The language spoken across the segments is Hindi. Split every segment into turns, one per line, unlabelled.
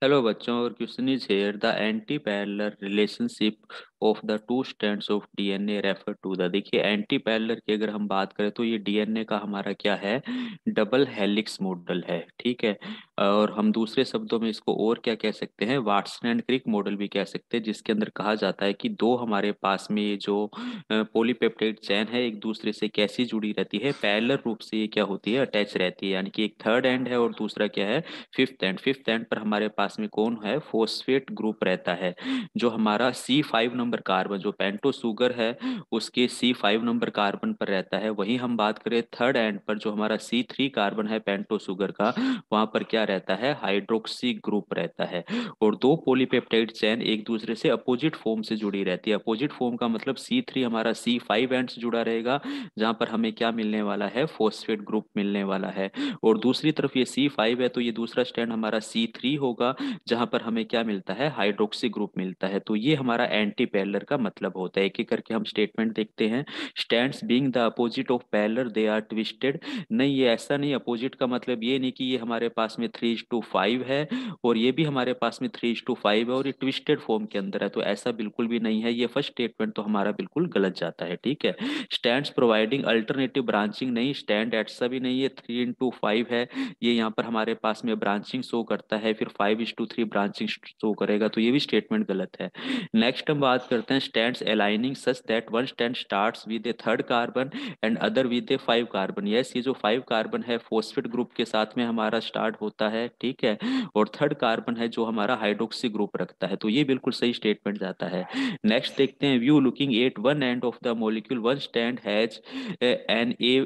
हेलो बच्चों, और question is here the anti parallel relationship of the two strands of DNA refer to the. देखिए, एंटी पैरेलल की अगर हम बात करें तो ये डीएनए का हमारा क्या है, डबल हेलिक्स मॉडल है। ठीक है। और हम दूसरे शब्दों में इसको और क्या कह सकते हैं, वाटसन एंड क्रिक मॉडल भी कह सकते हैं, जिसके अंदर कहा जाता है कि दो हमारे पास में ये जो पॉलीपेप्टाइड चेन है एक दूसरे से कैसी जुड़ी रहती है, पैरेलल रूप से ये क्या होती है, अटैच रहती है। यानी कि एक थर्ड एंड है और दूसरा क्या है, फिफ्थ एंड पर हमारे पास में कौन है, फोस्फेट ग्रुप रहता है। जो हमारा C5 नंबर कार्बन, जो पेंटो शुगर है उसके C5 नंबर कार्बन पर रहता है। वहीं हम बात करें थर्ड एंड पर, जो हमारा C3 कार्बन है पेंटो शुगर का, वहां पर क्या रहता है, हाइड्रोक्सी ग्रुप रहता है। और दो पॉलीपेप्टाइड चेन एक दूसरे से अपोजिट फॉर्म से जुड़ी रहती है। अपोजिट फॉर्म का मतलब C3 हमारा C5 एंड से जुड़ा रहेगा, जहां पर हमें क्या मिलने वाला है, फोस्फेट ग्रुप मिलने वाला है। और दूसरी तरफ ये C5 है तो ये दूसरा स्टैंड हमारा C3 होगा, जहां पर हमें क्या मिलता है, हाइड्रोक्सी ग्रुप मिलता है। तो ये हमारा एंटी पैरेलल का मतलब होता है। एक एक करके हम स्टेटमेंट देखते हैं। Stands being the opposite of parallel they are twisted. नहीं, ये ऐसा नहीं। अपोजिट का मतलब ये नहीं कि ये हमारे पास में 3:5 है और ये भी हमारे पास में 3:5 है और ये ट्विस्टेड फॉर्म के अंदर है, तो ऐसा बिल्कुल भी नहीं है। ये फर्स्ट स्टेटमेंट तो हमारा बिल्कुल गलत जाता है। ठीक है। स्टैंड्स प्रोवाइडिंग अल्टरनेटिव ब्रांचिंग, नहीं, स्टैंड ऐसा भी नहीं है 3:5 है। ये यहाँ पर हमारे पास में ब्रांचिंग शो करता है, फिर 5:3 ब्रांचिंग शो करेगा, तो ये भी स्टेटमेंट गलत है। नेक्स्ट हम बात करते हैं stands aligning such that one stand starts with A third carbon and other with A 5 carbon. Yes, ये जो 5 कार्बन है फोस्फेट ग्रुप के साथ में हमारा स्टार्ट होता है। ठीक है। और थर्ड कार्बन है जो हमारा हाइड्रोक्सी ग्रुप रखता है, तो ये बिल्कुल सही स्टेटमेंट जाता है। नेक्स्ट देखते हैं, view looking at one end of the molecule one strand has an A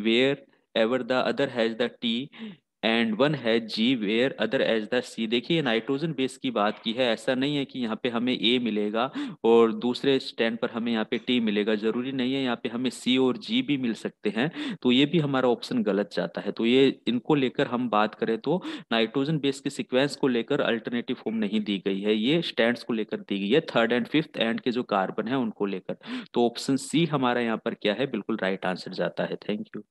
wherever the other has the T and one has G where other as the C. देखिए, नाइट्रोजन बेस की बात की है। ऐसा नहीं है कि यहाँ पे हमें ए मिलेगा और दूसरे स्टैंड पर हमें यहाँ पे टी मिलेगा, जरूरी नहीं है। यहाँ पे हमें सी और जी भी मिल सकते हैं, तो ये भी हमारा ऑप्शन गलत जाता है। तो ये इनको लेकर हम बात करें तो नाइट्रोजन बेस के सीक्वेंस को लेकर अल्टरनेटिव फॉर्म नहीं दी गई है, ये स्टैंड्स को लेकर दी गई है, थर्ड एंड फिफ्थ एंड के जो कार्बन है उनको लेकर। तो ऑप्शन सी हमारा यहाँ पर क्या है, बिल्कुल राइट आंसर जाता है। Thank you.